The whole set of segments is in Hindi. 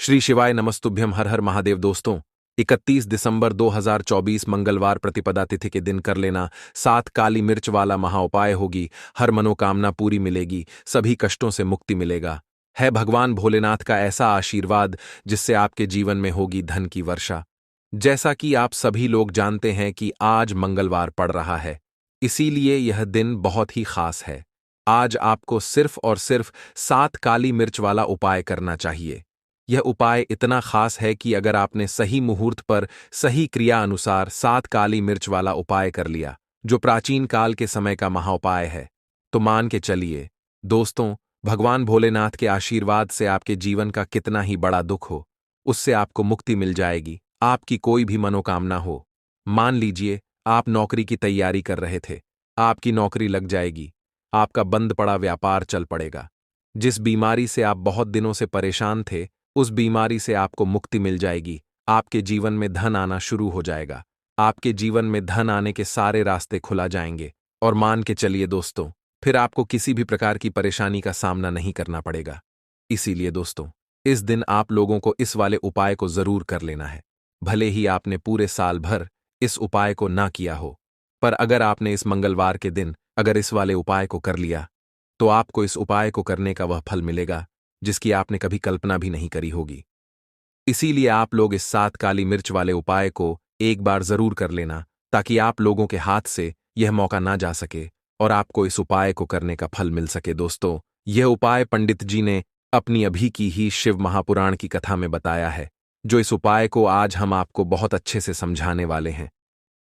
श्री शिवाय नमस्तुभ्यम हर हर महादेव। दोस्तों, 31 दिसंबर 2024 मंगलवार प्रतिपदा तिथि के दिन कर लेना 7 काली मिर्च वाला महाउपाय होगी। हर मनोकामना पूरी मिलेगी, सभी कष्टों से मुक्ति मिलेगा। है भगवान भोलेनाथ का ऐसा आशीर्वाद जिससे आपके जीवन में होगी धन की वर्षा। जैसा कि आप सभी लोग जानते हैं कि आज मंगलवार पड़ रहा है, इसीलिए यह दिन बहुत ही खास है। आज आपको सिर्फ और सिर्फ 7 काली मिर्च वाला उपाय करना चाहिए। यह उपाय इतना खास है कि अगर आपने सही मुहूर्त पर सही क्रिया अनुसार 7 काली मिर्च वाला उपाय कर लिया, जो प्राचीन काल के समय का महाउपाय है, तो मान के चलिए दोस्तों, भगवान भोलेनाथ के आशीर्वाद से आपके जीवन का कितना ही बड़ा दुख हो, उससे आपको मुक्ति मिल जाएगी। आपकी कोई भी मनोकामना हो, मान लीजिए आप नौकरी की तैयारी कर रहे थे, आपकी नौकरी लग जाएगी, आपका बंद पड़ा व्यापार चल पड़ेगा। जिस बीमारी से आप बहुत दिनों से परेशान थे, उस बीमारी से आपको मुक्ति मिल जाएगी। आपके जीवन में धन आना शुरू हो जाएगा। आपके जीवन में धन आने के सारे रास्ते खुला जाएंगे। और मान के चलिए दोस्तों, फिर आपको किसी भी प्रकार की परेशानी का सामना नहीं करना पड़ेगा। इसीलिए दोस्तों, इस दिन आप लोगों को इस वाले उपाय को जरूर कर लेना है। भले ही आपने पूरे साल भर इस उपाय को ना किया हो, पर अगर आपने इस मंगलवार के दिन अगर इस वाले उपाय को कर लिया, तो आपको इस उपाय को करने का वह फल मिलेगा जिसकी आपने कभी कल्पना भी नहीं करी होगी। इसीलिए आप लोग इस 7 काली मिर्च वाले उपाय को एक बार जरूर कर लेना, ताकि आप लोगों के हाथ से यह मौका ना जा सके और आपको इस उपाय को करने का फल मिल सके। दोस्तों, यह उपाय पंडित जी ने अपनी अभी की ही शिव महापुराण की कथा में बताया है, जो इस उपाय को आज हम आपको बहुत अच्छे से समझाने वाले हैं।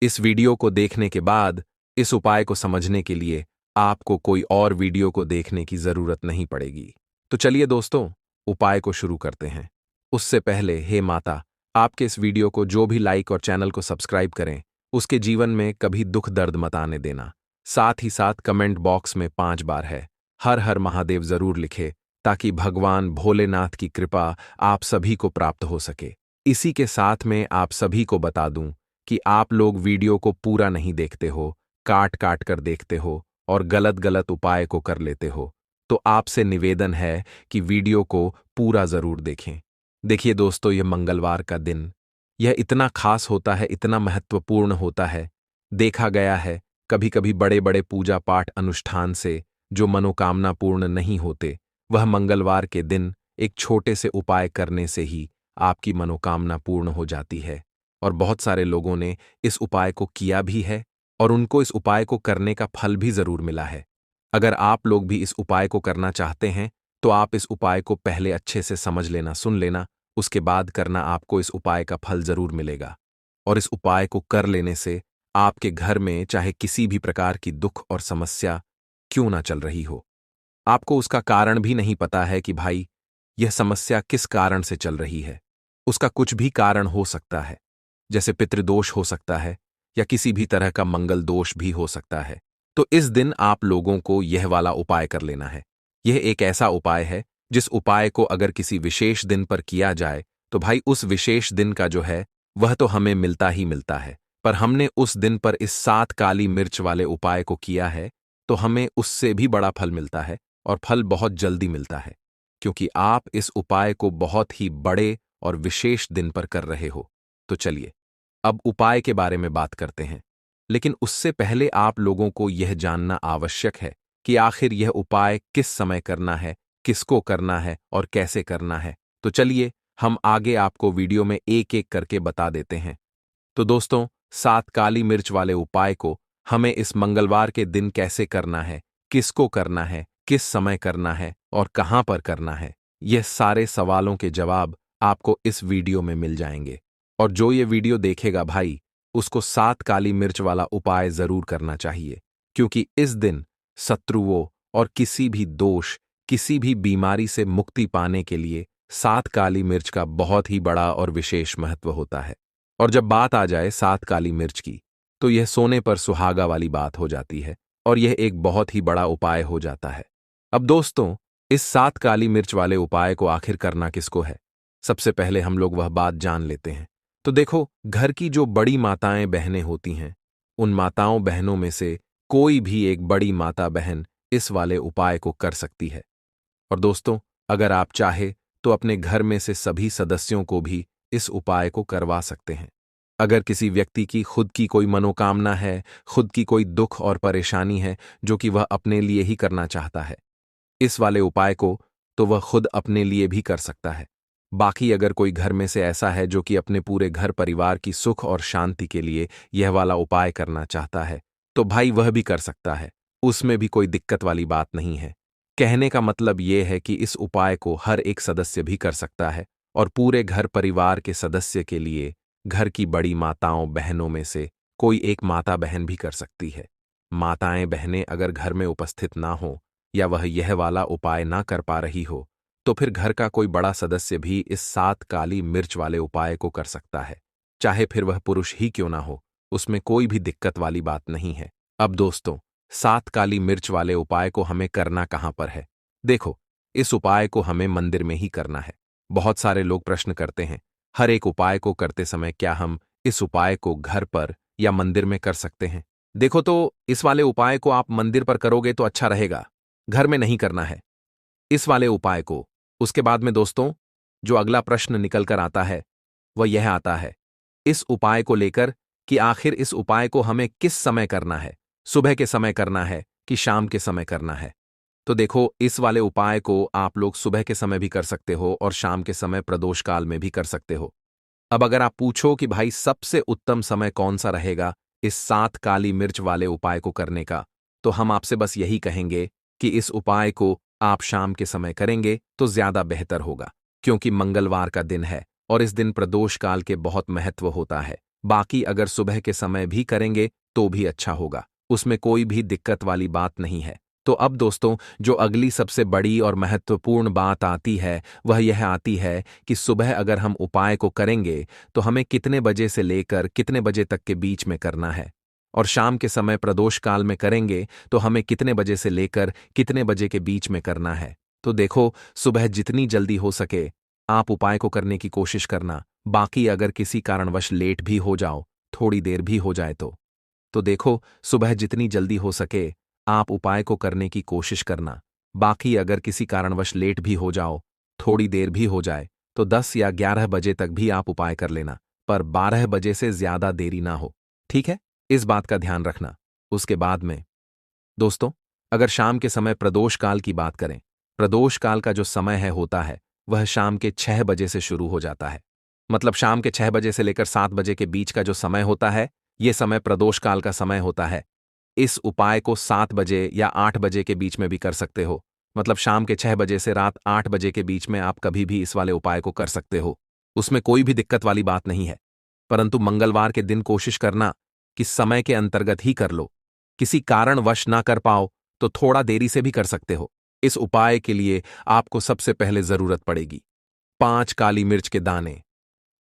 इस वीडियो को देखने के बाद इस उपाय को समझने के लिए आपको कोई और वीडियो को देखने की जरूरत नहीं पड़ेगी। तो चलिए दोस्तों, उपाय को शुरू करते हैं। उससे पहले हे माता, आपके इस वीडियो को जो भी लाइक और चैनल को सब्सक्राइब करें, उसके जीवन में कभी दुख दर्द मत आने देना। साथ ही साथ कमेंट बॉक्स में 5 बार है हर हर महादेव जरूर लिखे, ताकि भगवान भोलेनाथ की कृपा आप सभी को प्राप्त हो सके। इसी के साथ में आप सभी को बता दूं कि आप लोग वीडियो को पूरा नहीं देखते हो, काट काट कर देखते हो और गलत गलत उपाय को कर लेते हो। तो आपसे निवेदन है कि वीडियो को पूरा जरूर देखें। देखिए दोस्तों, यह मंगलवार का दिन, यह इतना खास होता है, इतना महत्वपूर्ण होता है। देखा गया है कभी कभी बड़े बड़े पूजा पाठ अनुष्ठान से जो मनोकामना पूर्ण नहीं होते, वह मंगलवार के दिन एक छोटे से उपाय करने से ही आपकी मनोकामना पूर्ण हो जाती है। और बहुत सारे लोगों ने इस उपाय को किया भी है और उनको इस उपाय को करने का फल भी जरूर मिला है। अगर आप लोग भी इस उपाय को करना चाहते हैं, तो आप इस उपाय को पहले अच्छे से समझ लेना, सुन लेना, उसके बाद करना। आपको इस उपाय का फल जरूर मिलेगा। और इस उपाय को कर लेने से आपके घर में चाहे किसी भी प्रकार की दुख और समस्या क्यों ना चल रही हो, आपको उसका कारण भी नहीं पता है कि भाई यह समस्या किस कारण से चल रही है। उसका कुछ भी कारण हो सकता है, जैसे पितृदोष हो सकता है या किसी भी तरह का मंगल दोष भी हो सकता है। तो इस दिन आप लोगों को यह वाला उपाय कर लेना है। यह एक ऐसा उपाय है जिस उपाय को अगर किसी विशेष दिन पर किया जाए, तो भाई उस विशेष दिन का जो है वह तो हमें मिलता ही मिलता है। पर हमने उस दिन पर इस 7 काली मिर्च वाले उपाय को किया है, तो हमें उससे भी बड़ा फल मिलता है और फल बहुत जल्दी मिलता है, क्योंकि आप इस उपाय को बहुत ही बड़े और विशेष दिन पर कर रहे हो। तो चलिए अब उपाय के बारे में बात करते हैं। लेकिन उससे पहले आप लोगों को यह जानना आवश्यक है कि आखिर यह उपाय किस समय करना है, किसको करना है और कैसे करना है। तो चलिए हम आगे आपको वीडियो में एक एक करके बता देते हैं। तो दोस्तों, 7 काली मिर्च वाले उपाय को हमें इस मंगलवार के दिन कैसे करना है, किसको करना है, किस समय करना है और कहां पर करना है, यह सारे सवालों के जवाब आपको इस वीडियो में मिल जाएंगे। और जो ये वीडियो देखेगा भाई, उसको 7 काली मिर्च वाला उपाय जरूर करना चाहिए, क्योंकि इस दिन शत्रुओं और किसी भी दोष, किसी भी बीमारी से मुक्ति पाने के लिए 7 काली मिर्च का बहुत ही बड़ा और विशेष महत्व होता है। और जब बात आ जाए 7 काली मिर्च की, तो यह सोने पर सुहागा वाली बात हो जाती है और यह एक बहुत ही बड़ा उपाय हो जाता है। अब दोस्तों, इस 7 काली मिर्च वाले उपाय को आखिर करना किसको है, सबसे पहले हम लोग वह बात जान लेते हैं। तो देखो, घर की जो बड़ी माताएं बहनें होती हैं, उन माताओं बहनों में से कोई भी एक बड़ी माता बहन इस वाले उपाय को कर सकती है। और दोस्तों, अगर आप चाहे तो अपने घर में से सभी सदस्यों को भी इस उपाय को करवा सकते हैं। अगर किसी व्यक्ति की खुद की कोई मनोकामना है, खुद की कोई दुख और परेशानी है जो कि वह अपने लिए ही करना चाहता है, इस वाले उपाय को तो वह खुद अपने लिए भी कर सकता है। बाकी अगर कोई घर में से ऐसा है जो कि अपने पूरे घर परिवार की सुख और शांति के लिए यह वाला उपाय करना चाहता है, तो भाई वह भी कर सकता है। उसमें भी कोई दिक्कत वाली बात नहीं है। कहने का मतलब यह है कि इस उपाय को हर एक सदस्य भी कर सकता है और पूरे घर परिवार के सदस्य के लिए घर की बड़ी माताओं बहनों में से कोई एक माता बहन भी कर सकती है। माताएं बहनें अगर घर में उपस्थित ना हो या वह यह वाला उपाय ना कर पा रही हो, तो फिर घर का कोई बड़ा सदस्य भी इस 7 काली मिर्च वाले उपाय को कर सकता है। चाहे फिर वह पुरुष ही क्यों ना हो, उसमें कोई भी दिक्कत वाली बात नहीं है। अब दोस्तों, 7 काली मिर्च वाले उपाय को हमें करना कहां पर है? देखो, इस उपाय को हमें मंदिर में ही करना है। बहुत सारे लोग प्रश्न करते हैं, हर एक उपाय को करते समय क्या हम इस उपाय को घर पर या मंदिर में कर सकते हैं? देखो, तो इस वाले उपाय को आप मंदिर पर करोगे तो अच्छा रहेगा, घर में नहीं करना है इस वाले उपाय को। उसके बाद में दोस्तों, जो अगला प्रश्न निकल कर आता है वह यह आता है इस उपाय को लेकर कि आखिर इस उपाय को हमें किस समय करना है, सुबह के समय करना है कि शाम के समय करना है? तो देखो, इस वाले उपाय को आप लोग सुबह के समय भी कर सकते हो और शाम के समय प्रदोष काल में भी कर सकते हो। अब अगर आप पूछो कि भाई सबसे उत्तम समय कौन सा रहेगा इस 7 काली मिर्च वाले उपाय को करने का, तो हम आपसे बस यही कहेंगे कि इस उपाय को आप शाम के समय करेंगे तो ज्यादा बेहतर होगा, क्योंकि मंगलवार का दिन है और इस दिन प्रदोष काल के बहुत महत्व होता है। बाकी अगर सुबह के समय भी करेंगे तो भी अच्छा होगा, उसमें कोई भी दिक्कत वाली बात नहीं है। तो अब दोस्तों, जो अगली सबसे बड़ी और महत्वपूर्ण बात आती है वह यह आती है कि सुबह अगर हम उपाय को करेंगे तो हमें कितने बजे से लेकर कितने बजे तक के बीच में करना है, और शाम के समय प्रदोष काल में करेंगे तो हमें कितने बजे से लेकर कितने बजे के बीच में करना है। तो देखो, सुबह जितनी जल्दी हो सके आप उपाय को करने की कोशिश करना। बाकी अगर किसी कारणवश लेट भी हो जाओ, थोड़ी देर भी हो जाए तो देखो, सुबह जितनी जल्दी हो सके आप उपाय को करने की कोशिश करना। बाकी अगर किसी कारणवश लेट भी हो जाओ, थोड़ी देर भी हो जाए, तो 10 या 11 बजे तक भी आप उपाय कर लेना, पर 12 बजे से ज्यादा देरी ना हो। ठीक है, इस बात का ध्यान रखना। उसके बाद में दोस्तों, अगर शाम के समय प्रदोष काल की बात करें, प्रदोष काल का जो समय है होता है वह शाम के 6 बजे से शुरू हो जाता है। मतलब शाम के 6 बजे से लेकर 7 बजे के बीच का जो समय होता है, यह समय प्रदोष काल का समय होता है। इस उपाय को 7 बजे या 8 बजे के बीच में भी कर सकते हो। मतलब शाम के 6 बजे से रात 8 बजे के बीच में आप कभी भी इस वाले उपाय को कर सकते हो, उसमें कोई भी दिक्कत वाली बात नहीं है। परंतु मंगलवार के दिन कोशिश करना कि समय के अंतर्गत ही कर लो। किसी कारणवश ना कर पाओ तो थोड़ा देरी से भी कर सकते हो। इस उपाय के लिए आपको सबसे पहले जरूरत पड़ेगी 5 काली मिर्च के दाने।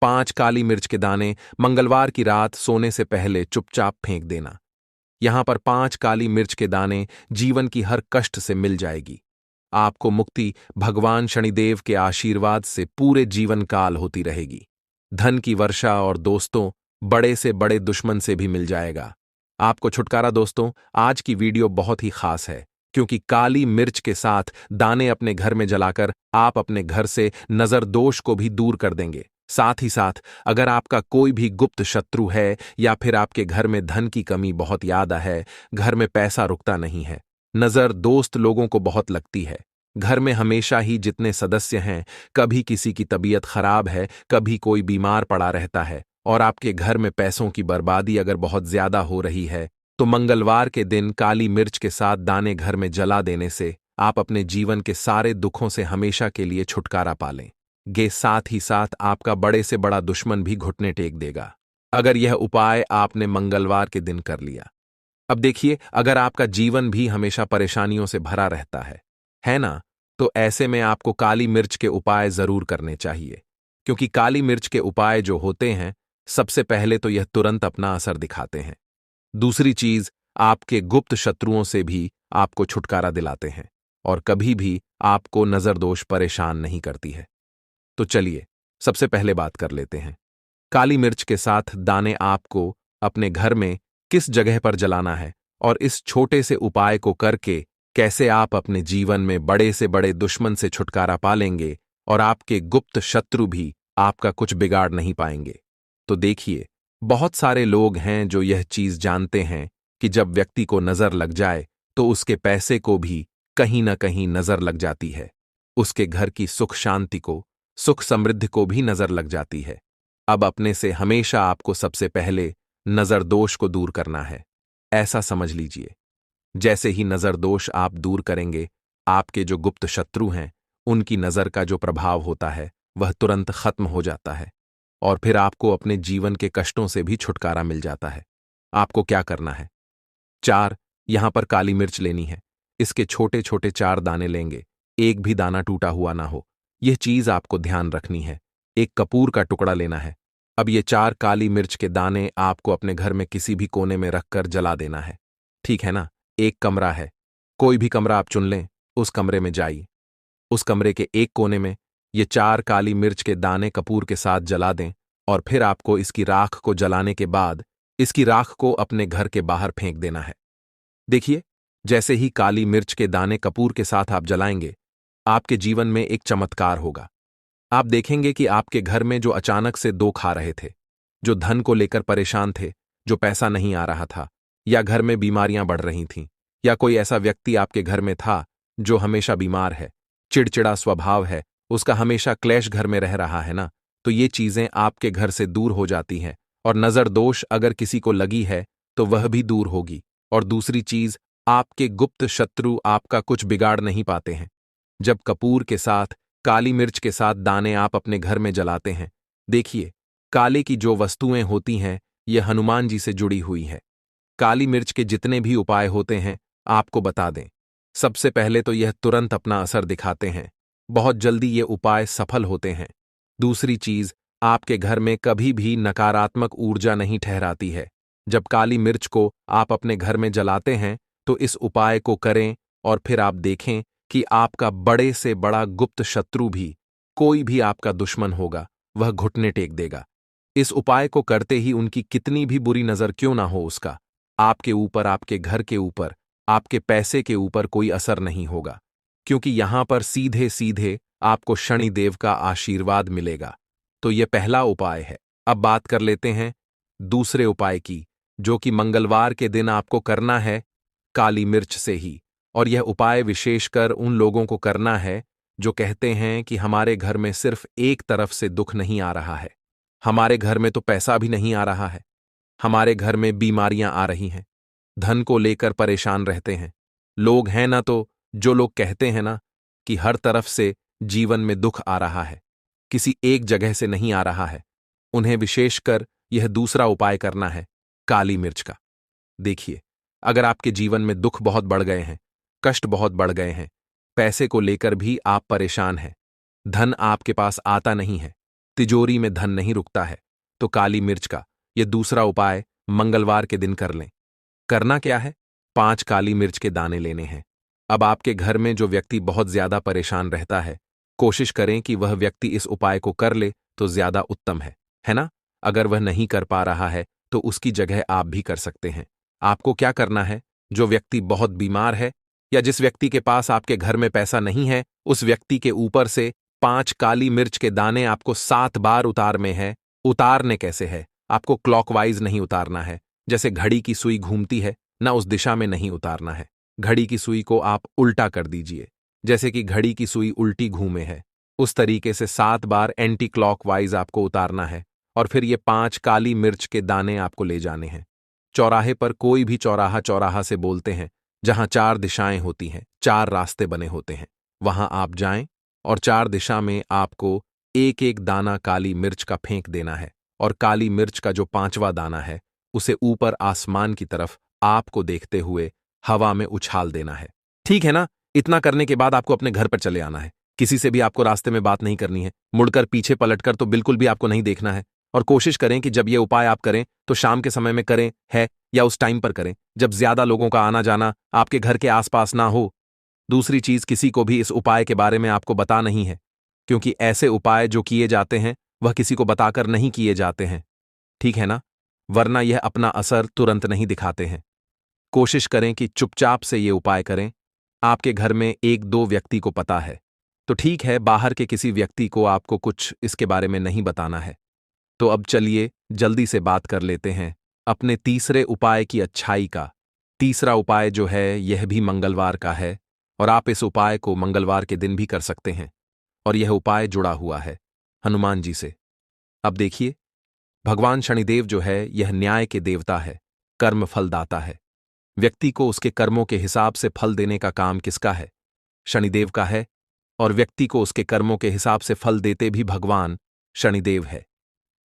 5 काली मिर्च के दाने मंगलवार की रात सोने से पहले चुपचाप फेंक देना। यहां पर 5 काली मिर्च के दाने जीवन की हर कष्ट से मिल जाएगी। आपको मुक्ति भगवान शनिदेव के आशीर्वाद से पूरे जीवन काल होती रहेगी। धन की वर्षा और दोस्तों, बड़े से बड़े दुश्मन से भी मिल जाएगा। आपको छुटकारा। दोस्तों, आज की वीडियो बहुत ही खास है, क्योंकि काली मिर्च के साथ दाने अपने घर में जलाकर आप अपने घर से नजर दोष को भी दूर कर देंगे। साथ ही साथ अगर आपका कोई भी गुप्त शत्रु है या फिर आपके घर में धन की कमी बहुत ज्यादा है, घर में पैसा रुकता नहीं है, नजर दोस्त लोगों को बहुत लगती है, घर में हमेशा ही जितने सदस्य हैं कभी किसी की तबीयत खराब है, कभी कोई बीमार पड़ा रहता है, और आपके घर में पैसों की बर्बादी अगर बहुत ज्यादा हो रही है, तो मंगलवार के दिन काली मिर्च के साथ दाने घर में जला देने से आप अपने जीवन के सारे दुखों से हमेशा के लिए छुटकारा पा लें। साथ ही साथ आपका बड़े से बड़ा दुश्मन भी घुटने टेक देगा, अगर यह उपाय आपने मंगलवार के दिन कर लिया। अब देखिए, अगर आपका जीवन भी हमेशा परेशानियों से भरा रहता है ना, तो ऐसे में आपको काली मिर्च के उपाय जरूर करने चाहिए, क्योंकि काली मिर्च के उपाय जो होते हैं, सबसे पहले तो यह तुरंत अपना असर दिखाते हैं। दूसरी चीज, आपके गुप्त शत्रुओं से भी आपको छुटकारा दिलाते हैं और कभी भी आपको नजरदोष परेशान नहीं करती है। तो चलिए, सबसे पहले बात कर लेते हैं काली मिर्च के साथ दाने आपको अपने घर में किस जगह पर जलाना है, और इस छोटे से उपाय को करके कैसे आप अपने जीवन में बड़े से बड़े दुश्मन से छुटकारा पा लेंगे। और आपके गुप्त शत्रु भी आपका कुछ बिगाड़ नहीं पाएंगे। तो देखिए, बहुत सारे लोग हैं जो यह चीज जानते हैं कि जब व्यक्ति को नजर लग जाए तो उसके पैसे को भी कहीं न कहीं नजर लग जाती है, उसके घर की सुख शांति को, सुख समृद्धि को भी नजर लग जाती है। अब अपने से हमेशा आपको सबसे पहले नजर दोष को दूर करना है। ऐसा समझ लीजिए, जैसे ही नजर दोष आप दूर करेंगे, आपके जो गुप्त शत्रु हैं उनकी नजर का जो प्रभाव होता है वह तुरंत खत्म हो जाता है और फिर आपको अपने जीवन के कष्टों से भी छुटकारा मिल जाता है। आपको क्या करना है? 4 यहां पर काली मिर्च लेनी है। इसके छोटे छोटे 4 दाने लेंगे, एक भी दाना टूटा हुआ ना हो। यह चीज आपको ध्यान रखनी है। एक कपूर का टुकड़ा लेना है। अब ये 4 काली मिर्च के दाने आपको अपने घर में किसी भी कोने में रखकर जला देना है। ठीक है ना? एक कमरा है, कोई भी कमरा आप चुन लें, उस कमरे में जाइए। उस कमरे के एक कोने में ये 4 काली मिर्च के दाने कपूर के साथ जला दें और फिर आपको इसकी राख को जलाने के बाद इसकी राख को अपने घर के बाहर फेंक देना है। देखिए, जैसे ही काली मिर्च के दाने कपूर के साथ आप जलाएंगे, आपके जीवन में एक चमत्कार होगा। आप देखेंगे कि आपके घर में जो अचानक से दुख आ रहे थे, जो धन को लेकर परेशान थे, जो पैसा नहीं आ रहा था, या घर में बीमारियां बढ़ रही थीं, या कोई ऐसा व्यक्ति आपके घर में था जो हमेशा बीमार है, चिड़चिड़ा स्वभाव है, उसका हमेशा क्लेश घर में रह रहा है ना, तो ये चीजें आपके घर से दूर हो जाती हैं। और नजर दोष अगर किसी को लगी है तो वह भी दूर होगी। और दूसरी चीज, आपके गुप्त शत्रु आपका कुछ बिगाड़ नहीं पाते हैं। जब कपूर के साथ, काली मिर्च के साथ दाने आप अपने घर में जलाते हैं, देखिए, काले की जो वस्तुएं होती हैं यह हनुमान जी से जुड़ी हुई है। काली मिर्च के जितने भी उपाय होते हैं आपको बता दें, सबसे पहले तो यह तुरंत अपना असर दिखाते हैं, बहुत जल्दी ये उपाय सफल होते हैं। दूसरी चीज, आपके घर में कभी भी नकारात्मक ऊर्जा नहीं ठहराती है। जब काली मिर्च को आप अपने घर में जलाते हैं तो इस उपाय को करें और फिर आप देखें कि आपका बड़े से बड़ा गुप्त शत्रु भी, कोई भी आपका दुश्मन होगा, वह घुटने टेक देगा। इस उपाय को करते ही उनकी कितनी भी बुरी नजर क्यों ना हो, उसका आपके ऊपर, आपके घर के ऊपर, आपके पैसे के ऊपर कोई असर नहीं होगा, क्योंकि यहां पर सीधे सीधे आपको शनिदेव का आशीर्वाद मिलेगा। तो यह पहला उपाय है। अब बात कर लेते हैं दूसरे उपाय की, जो कि मंगलवार के दिन आपको करना है काली मिर्च से ही। और यह उपाय विशेषकर उन लोगों को करना है जो कहते हैं कि हमारे घर में सिर्फ एक तरफ से दुख नहीं आ रहा है, हमारे घर में तो पैसा भी नहीं आ रहा है, हमारे घर में बीमारियां आ रही हैं, धन को लेकर परेशान रहते हैं। लोग हैं ना, तो जो लोग कहते हैं ना कि हर तरफ से जीवन में दुख आ रहा है, किसी एक जगह से नहीं आ रहा है, उन्हें विशेषकर यह दूसरा उपाय करना है काली मिर्च का। देखिए, अगर आपके जीवन में दुख बहुत बढ़ गए हैं, कष्ट बहुत बढ़ गए हैं, पैसे को लेकर भी आप परेशान हैं, धन आपके पास आता नहीं है, तिजोरी में धन नहीं रुकता है, तो काली मिर्च का यह दूसरा उपाय मंगलवार के दिन कर लें। करना क्या है? 5 काली मिर्च के दाने लेने हैं। अब आपके घर में जो व्यक्ति बहुत ज्यादा परेशान रहता है, कोशिश करें कि वह व्यक्ति इस उपाय को कर ले तो ज्यादा उत्तम है ना? अगर वह नहीं कर पा रहा है तो उसकी जगह आप भी कर सकते हैं। आपको क्या करना है? जो व्यक्ति बहुत बीमार है या जिस व्यक्ति के पास आपके घर में पैसा नहीं है, उस व्यक्ति के ऊपर से 5 काली मिर्च के दाने आपको 7 बार उतारने हैं। उतारने कैसे है? आपको क्लॉकवाइज नहीं उतारना है, जैसे घड़ी की सुई घूमती है ना, उस दिशा में नहीं उतारना है। घड़ी की सुई को आप उल्टा कर दीजिए, जैसे कि घड़ी की सुई उल्टी घूमे है, उस तरीके से 7 बार एंटी क्लॉकवाइज आपको उतारना है। और फिर ये 5 काली मिर्च के दाने आपको ले जाने हैं। चौराहे पर, कोई भी चौराहा चौराहा से बोलते हैं, जहां 4 दिशाएं होती हैं, 4 रास्ते बने होते हैं, वहां आप जाएं और 4 दिशा में आपको एक एक दाना काली मिर्च का फेंक देना है। और काली मिर्च का जो 5वां दाना है उसे ऊपर आसमान की तरफ आपको देखते हुए हवा में उछाल देना है। ठीक है ना? इतना करने के बाद आपको अपने घर पर चले आना है। किसी से भी आपको रास्ते में बात नहीं करनी है, मुड़कर पीछे पलटकर तो बिल्कुल भी आपको नहीं देखना है। और कोशिश करें कि जब ये उपाय आप करें तो शाम के समय में करें है, या उस टाइम पर करें जब ज्यादा लोगों का आना जाना आपके घर के आसपास ना हो। दूसरी चीज, किसी को भी इस उपाय के बारे में आपको बता नहीं है, क्योंकि ऐसे उपाय जो किए जाते हैं वह किसी को बताकर नहीं किए जाते हैं। ठीक है ना? वरना यह अपना असर तुरंत नहीं दिखाते हैं। कोशिश करें कि चुपचाप से ये उपाय करें। आपके घर में 1-2 व्यक्ति को पता है, तो ठीक है, बाहर के किसी व्यक्ति को आपको कुछ इसके बारे में नहीं बताना है। तो अब चलिए जल्दी से बात कर लेते हैं अपने तीसरे उपाय की अच्छाई का। तीसरा उपाय जो है यह भी मंगलवार का है और आप इस उपाय को मंगलवार के दिन भी कर सकते हैं और यह उपाय जुड़ा हुआ है हनुमान जी से। अब देखिए, भगवान शनिदेव जो है यह न्याय के देवता है, कर्म फलदाता है। व्यक्ति को उसके कर्मों के हिसाब से फल देने का काम किसका है? शनिदेव का है। और व्यक्ति को उसके कर्मों के हिसाब से फल देते भी भगवान शनिदेव है।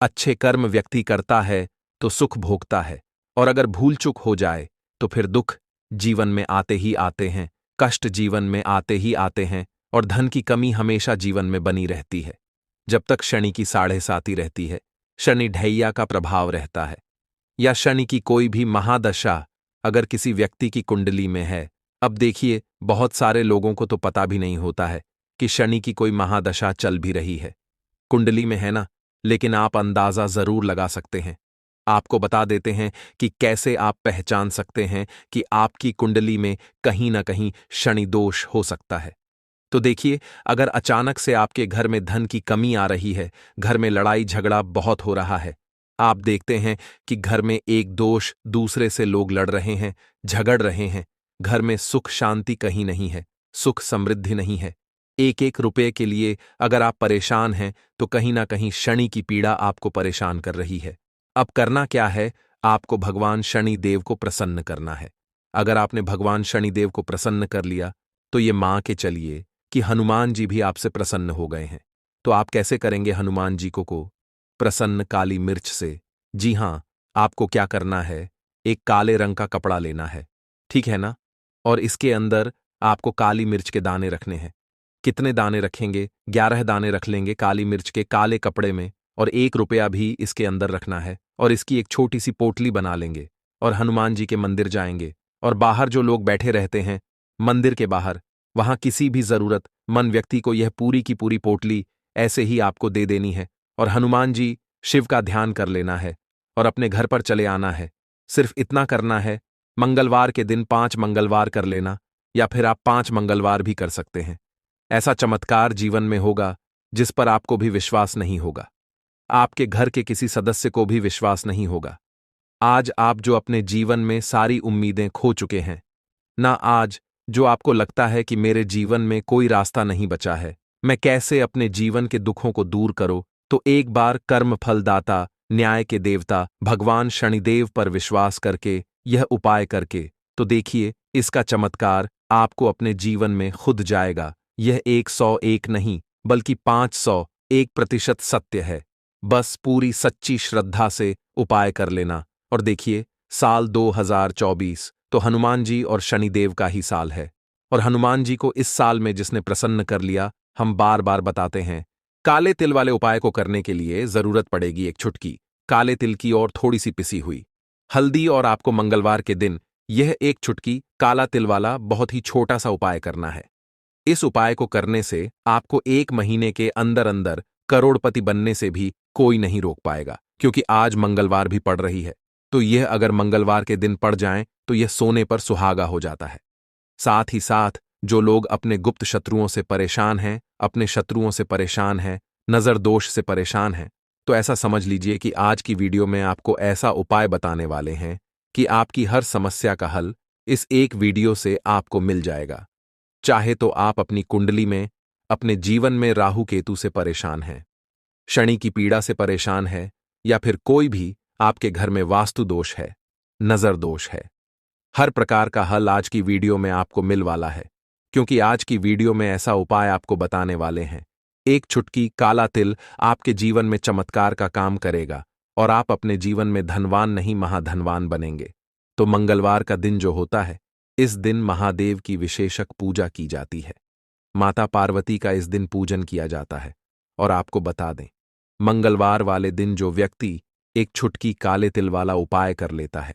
अच्छे कर्म व्यक्ति करता है तो सुख भोगता है, और अगर भूल चूक हो जाए तो फिर दुख जीवन में आते ही आते हैं, कष्ट जीवन में आते ही आते हैं, और धन की कमी हमेशा जीवन में बनी रहती है। जब तक शनि की साढ़े साती रहती है, शनि ढैया का प्रभाव रहता है, या शनि की कोई भी महादशा अगर किसी व्यक्ति की कुंडली में है। अब देखिए, बहुत सारे लोगों को तो पता भी नहीं होता है कि शनि की कोई महादशा चल भी रही है, कुंडली में है ना, लेकिन आप अंदाजा जरूर लगा सकते हैं। आपको बता देते हैं कि कैसे आप पहचान सकते हैं कि आपकी कुंडली में कहीं ना कहीं शनि दोष हो सकता है। तो देखिए, अगर अचानक से आपके घर में धन की कमी आ रही है, घर में लड़ाई झगड़ा बहुत हो रहा है, आप देखते हैं कि घर में एक दोष दूसरे से लोग लड़ रहे हैं, झगड़ रहे हैं, घर में सुख शांति कहीं नहीं है, सुख समृद्धि नहीं है, एक एक रुपये के लिए अगर आप परेशान हैं तो कहीं ना कहीं शनि की पीड़ा आपको परेशान कर रही है। अब करना क्या है? आपको भगवान शनि देव को प्रसन्न करना है। अगर आपने भगवान शनि देव को प्रसन्न कर लिया तो ये मान के चलिए कि हनुमान जी भी आपसे प्रसन्न हो गए हैं। तो आप कैसे करेंगे हनुमान जी को प्रसन्न? काली मिर्च से। जी हां, आपको क्या करना है, एक काले रंग का कपड़ा लेना है, ठीक है ना, और इसके अंदर आपको काली मिर्च के दाने रखने हैं। कितने दाने रखेंगे? 11 दाने रख लेंगे काली मिर्च के काले कपड़े में, और 1 रुपया भी इसके अंदर रखना है, और इसकी एक छोटी सी पोटली बना लेंगे और हनुमान जी के मंदिर जाएंगे, और बाहर जो लोग बैठे रहते हैं मंदिर के बाहर, वहां किसी भी जरूरतमंद व्यक्ति को यह पूरी की पूरी पोटली ऐसे ही आपको दे देनी है, और हनुमान जी शिव का ध्यान कर लेना है और अपने घर पर चले आना है। सिर्फ इतना करना है। मंगलवार के दिन 5 मंगलवार कर लेना, या फिर आप 5 मंगलवार भी कर सकते हैं। ऐसा चमत्कार जीवन में होगा जिस पर आपको भी विश्वास नहीं होगा, आपके घर के किसी सदस्य को भी विश्वास नहीं होगा। आज आप जो अपने जीवन में सारी उम्मीदें खो चुके हैं ना, आज जो आपको लगता है कि मेरे जीवन में कोई रास्ता नहीं बचा है, मैं कैसे अपने जीवन के दुखों को दूर करूं, तो एक बार कर्म फलदाता न्याय के देवता भगवान शनिदेव पर विश्वास करके यह उपाय करके तो देखिए, इसका चमत्कार आपको अपने जीवन में खुद जाएगा। यह 101 नहीं बल्कि 501% सत्य है। बस पूरी सच्ची श्रद्धा से उपाय कर लेना। और देखिए, साल 2024 तो हनुमान जी और शनिदेव का ही साल है, और हनुमान जी को इस साल में जिसने प्रसन्न कर लिया, हम बार बार बताते हैं, काले तिल वाले उपाय को करने के लिए जरूरत पड़ेगी एक चुटकी काले तिल की और थोड़ी सी पिसी हुई हल्दी, और आपको मंगलवार के दिन यह एक चुटकी काला तिल वाला बहुत ही छोटा सा उपाय करना है। इस उपाय को करने से आपको 1 महीने के अंदर अंदर करोड़पति बनने से भी कोई नहीं रोक पाएगा, क्योंकि आज मंगलवार भी पड़ रही है। तो यह अगर मंगलवार के दिन पड़ जाए तो यह सोने पर सुहागा हो जाता है। साथ ही साथ जो लोग अपने गुप्त शत्रुओं से परेशान हैं, अपने शत्रुओं से परेशान हैं, नजर दोष से परेशान हैं, तो ऐसा समझ लीजिए कि आज की वीडियो में आपको ऐसा उपाय बताने वाले हैं कि आपकी हर समस्या का हल इस एक वीडियो से आपको मिल जाएगा। चाहे तो आप अपनी कुंडली में, अपने जीवन में राहु केतु से परेशान हैं, शनि की पीड़ा से परेशान है, या फिर कोई भी आपके घर में वास्तु दोष है, नजर दोष है, हर प्रकार का हल आज की वीडियो में आपको मिल वाला है। क्योंकि आज की वीडियो में ऐसा उपाय आपको बताने वाले हैं, एक चुटकी काला तिल आपके जीवन में चमत्कार का काम करेगा और आप अपने जीवन में धनवान नहीं महाधनवान बनेंगे। तो मंगलवार का दिन जो होता है, इस दिन महादेव की विशेषक पूजा की जाती है। माता पार्वती का इस दिन पूजन किया जाता है। और आपको बता दें, मंगलवार वाले दिन जो व्यक्ति एक चुटकी काले तिल वाला उपाय कर लेता है,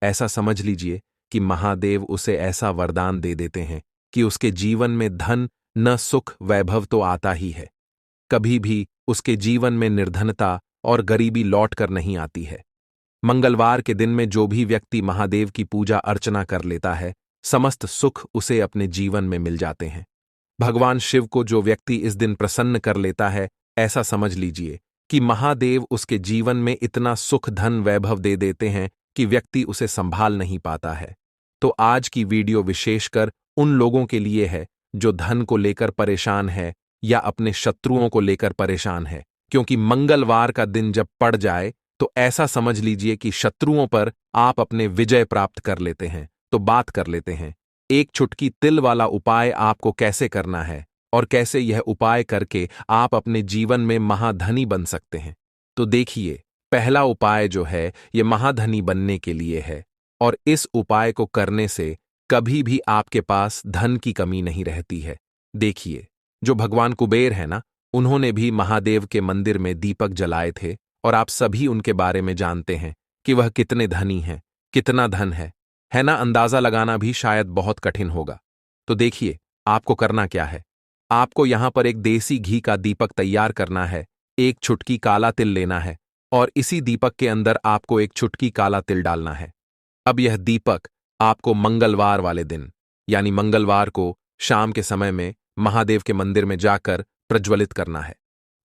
ऐसा समझ लीजिए कि महादेव उसे ऐसा वरदान दे देते हैं कि उसके जीवन में धन न सुख वैभव तो आता ही है, कभी भी उसके जीवन में निर्धनता और गरीबी लौट कर नहीं आती है। मंगलवार के दिन में जो भी व्यक्ति महादेव की पूजा अर्चना कर लेता है, समस्त सुख उसे अपने जीवन में मिल जाते हैं। भगवान शिव को जो व्यक्ति इस दिन प्रसन्न कर लेता है, ऐसा समझ लीजिए कि महादेव उसके जीवन में इतना सुख धन वैभव दे देते हैं कि व्यक्ति उसे संभाल नहीं पाता है। तो आज की वीडियो विशेषकर उन लोगों के लिए है जो धन को लेकर परेशान है या अपने शत्रुओं को लेकर परेशान है, क्योंकि मंगलवार का दिन जब पड़ जाए तो ऐसा समझ लीजिए कि शत्रुओं पर आप अपने विजय प्राप्त कर लेते हैं। तो बात कर लेते हैं एक चुटकी तिल वाला उपाय आपको कैसे करना है और कैसे यह उपाय करके आप अपने जीवन में महाधनी बन सकते हैं। तो देखिए, पहला उपाय जो है यह महाधनी बनने के लिए है और इस उपाय को करने से कभी भी आपके पास धन की कमी नहीं रहती है। देखिए, जो भगवान कुबेर है ना, उन्होंने भी महादेव के मंदिर में दीपक जलाए थे और आप सभी उनके बारे में जानते हैं कि वह कितने धनी हैं, कितना धन है ना। अंदाजा लगाना भी शायद बहुत कठिन होगा। तो देखिए, आपको करना क्या है। आपको यहां पर एक देसी घी का दीपक तैयार करना है, एक चुटकी काला तिल लेना है और इसी दीपक के अंदर आपको एक चुटकी काला तिल डालना है। अब यह दीपक आपको मंगलवार वाले दिन यानी मंगलवार को शाम के समय में महादेव के मंदिर में जाकर प्रज्वलित करना है।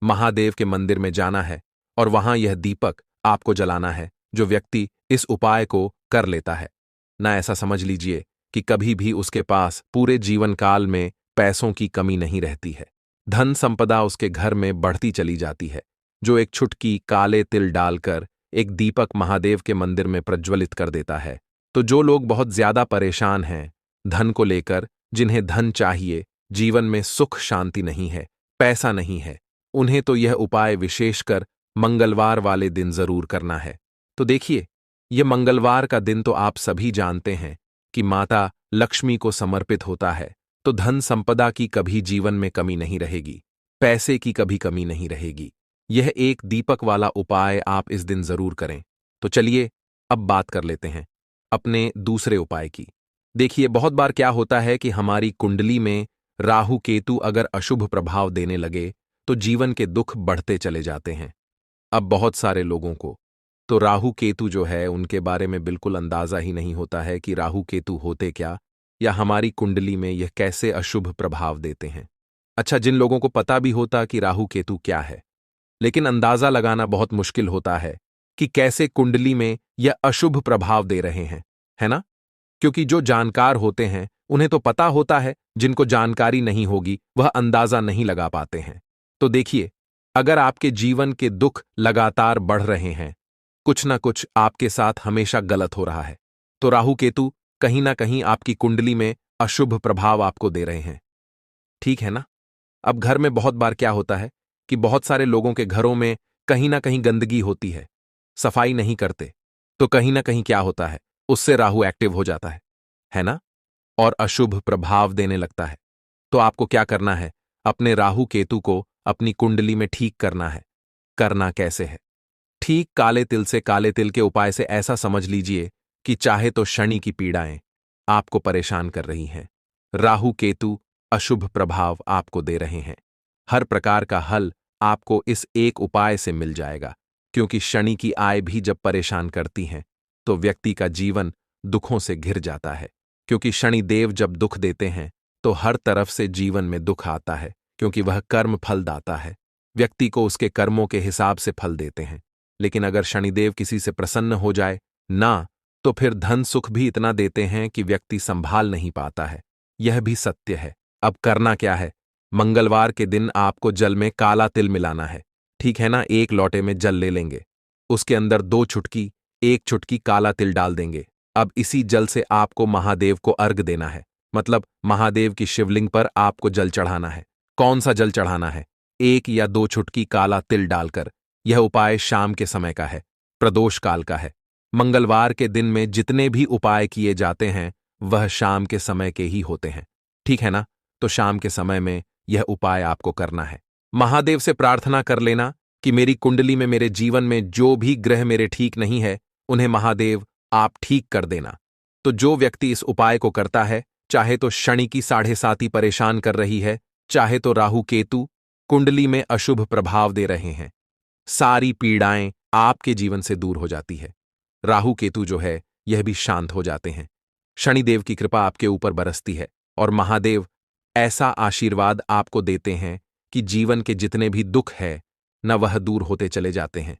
महादेव के मंदिर में जाना है और वहां यह दीपक आपको जलाना है। जो व्यक्ति इस उपाय को कर लेता है ना, ऐसा समझ लीजिए कि कभी भी उसके पास पूरे जीवन काल में पैसों की कमी नहीं रहती है। धन संपदा उसके घर में बढ़ती चली जाती है। जो एक चुटकी काले तिल डालकर एक दीपक महादेव के मंदिर में प्रज्वलित कर देता है, तो जो लोग बहुत ज्यादा परेशान हैं धन को लेकर, जिन्हें धन चाहिए, जीवन में सुख शांति नहीं है, पैसा नहीं है, उन्हें तो यह उपाय विशेषकर मंगलवार वाले दिन जरूर करना है। तो देखिए, यह मंगलवार का दिन तो आप सभी जानते हैं कि माता लक्ष्मी को समर्पित होता है, तो धन संपदा की कभी जीवन में कमी नहीं रहेगी, पैसे की कभी कमी नहीं रहेगी। यह एक दीपक वाला उपाय आप इस दिन जरूर करें। तो चलिए अब बात कर लेते हैं अपने दूसरे उपाय की। देखिए, बहुत बार क्या होता है कि हमारी कुंडली में राहु केतु अगर अशुभ प्रभाव देने लगे तो जीवन के दुख बढ़ते चले जाते हैं। अब बहुत सारे लोगों को तो राहु केतु जो है उनके बारे में बिल्कुल अंदाजा ही नहीं होता है कि राहु केतु होते क्या या हमारी कुंडली में यह कैसे अशुभ प्रभाव देते हैं। अच्छा, जिन लोगों को पता भी होता कि राहु केतु क्या है, लेकिन अंदाजा लगाना बहुत मुश्किल होता है कि कैसे कुंडली में यह अशुभ प्रभाव दे रहे हैं, है ना। क्योंकि जो जानकार होते हैं उन्हें तो पता होता है, जिनको जानकारी नहीं होगी वह अंदाजा नहीं लगा पाते हैं। तो देखिए, अगर आपके जीवन के दुख लगातार बढ़ रहे हैं, कुछ ना कुछ आपके साथ हमेशा गलत हो रहा है, तो राहु केतु कहीं ना कहीं आपकी कुंडली में अशुभ प्रभाव आपको दे रहे हैं। ठीक है ना। अब घर में बहुत बार क्या होता है कि बहुत सारे लोगों के घरों में कहीं ना कहीं गंदगी होती है, सफाई नहीं करते, तो कहीं ना कहीं क्या होता है, उससे राहु एक्टिव हो जाता है ना, और अशुभ प्रभाव देने लगता है। तो आपको क्या करना है, अपने राहु केतु को अपनी कुंडली में ठीक करना है। करना कैसे है? ठीक काले तिल से, काले तिल के उपाय से ऐसा समझ लीजिए कि चाहे तो शनि की पीड़ाएं आपको परेशान कर रही हैं, राहु केतु अशुभ प्रभाव आपको दे रहे हैं, हर प्रकार का हल आपको इस एक उपाय से मिल जाएगा। क्योंकि शनि की आय भी जब परेशान करती हैं तो व्यक्ति का जीवन दुखों से घिर जाता है। क्योंकि शनि देव जब दुख देते हैं तो हर तरफ से जीवन में दुख आता है, क्योंकि वह कर्म फल दाता है, व्यक्ति को उसके कर्मों के हिसाब से फल देते हैं। लेकिन अगर शनिदेव किसी से प्रसन्न हो जाए ना, तो फिर धन सुख भी इतना देते हैं कि व्यक्ति संभाल नहीं पाता है। यह भी सत्य है। अब करना क्या है, मंगलवार के दिन आपको जल में काला तिल मिलाना है, ठीक है ना। एक लोटे में जल ले लेंगे, उसके अंदर 2 चुटकी, 1 चुटकी काला तिल डाल देंगे। अब इसी जल से आपको महादेव को अर्घ देना है, मतलब महादेव की शिवलिंग पर आपको जल चढ़ाना है। कौन सा जल चढ़ाना है? 1 या 2 चुटकी काला तिल डालकर। यह उपाय शाम के समय का है, प्रदोष काल का है। मंगलवार के दिन में जितने भी उपाय किए जाते हैं वह शाम के समय के ही होते हैं, ठीक है ना। तो शाम के समय में यह उपाय आपको करना है। महादेव से प्रार्थना कर लेना कि मेरी कुंडली में, मेरे जीवन में जो भी ग्रह मेरे ठीक नहीं है उन्हें महादेव आप ठीक कर देना। तो जो व्यक्ति इस उपाय को करता है, चाहे तो शनि की 7.5 परेशान कर रही है, चाहे तो राहु केतु कुंडली में अशुभ प्रभाव दे रहे हैं, सारी पीड़ाएं आपके जीवन से दूर हो जाती है। राहु केतु जो है यह भी शांत हो जाते हैं। शनिदेव की कृपा आपके ऊपर बरसती है और महादेव ऐसा आशीर्वाद आपको देते हैं कि जीवन के जितने भी दुख है न वह दूर होते चले जाते हैं।